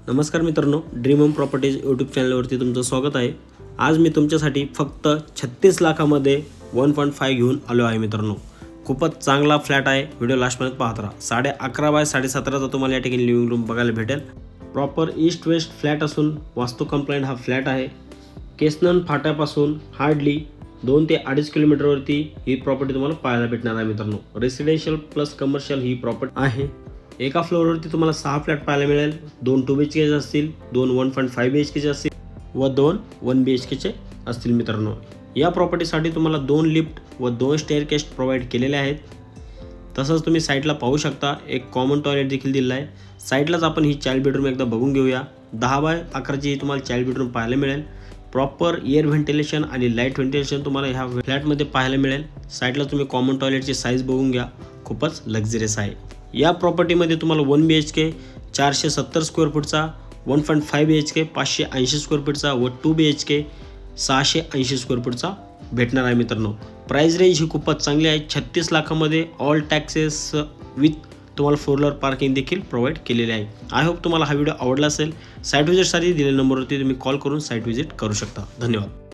नमस्कार मित्रांनो, dream home properties YouTube चॅनलवरती तुमचं स्वागत आहे। आज मी तुमच्यासाठी फक्त 36 लाखामध्ये 1.5 घेऊन आलो आहे मित्रांनो। खूपच चांगला फ्लॅट आहे, व्हिडिओ लास्टपर्यंत पाहत राहा। 11.5 बाय 17.5चा तुम्हाला या ठिकाणी लिव्हिंग रूम बघायला भेटेल। प्रॉपर ईस्ट वेस्ट फ्लॅट असून वास्तू कंप्लायंट हा फ्लॅट आहे। केसनन फाट्यापासून हार्डली 2 ते 2.5 किलोमीटरवरती ही प्रॉपर्टी तुम्हाला पाहायला भेटणार आहे मित्रांनो। रेसिडेन्शियल प्लस कमर्शियल ही प्रॉपर्टी आहे। एका फ्लोअरवरती तुम्हाला 6 फ्लॅट पाहायला मिळेल। 2 2 BHK असतील, 2 1.5 BHK असतील व 2 1 BHK असतील मित्रांनो। या प्रॉपर्टीसाठी तुम्हाला 2 लिफ्ट व 2 स्टेअरकेस प्रोव्हाइड केलेले आहेत। तसंच तुम्ही साइडला पाहू शकता एक कॉमन टॉयलेट देखील दिलेला आहे। साइडलाच आपण ही चाइल्ड बेडरूम एकदा बघून घेऊया। 10 बाय 11ची तुम्हाला चाइल्ड बेडरूम पाहायला मिळेल। प्रॉपर एअर व्हेंटिलेशन आणि लाईट व्हेंटिलेशन तुम्हाला ह्या फ्लॅटमध्ये पाहायला मिळेल। साइडला तुम्ही कॉमन टॉयलेटची साईज बघून घ्या, खूपच लक्झरियस आहे। या प्रॉपर्टीमध्ये तुम्हाला 1 BHK 470 स्क्वेअर फूटचा, 1.5 BHK 580 स्क्वेअर फूटचा व 2 BHK 680 स्क्वेअर फूटचा भेटणार आहे मित्रांनो। प्राइस रेंज ही खूपच चांगली आहे। 36 लाखामध्ये ऑल टॅक्सेस विथ तुम्हाला 4 व्हीलर पार्किंग देखील प्रोव्हाइड केलेले आहे। आय होप तुम्हाला हा व्हिडिओ आवडला असेल। साइट व्हिजिटसाठी दिलेल्या नंबरवरती तुम्ही कॉल करून साइट व्हिजिट करू शकता। धन्यवाद।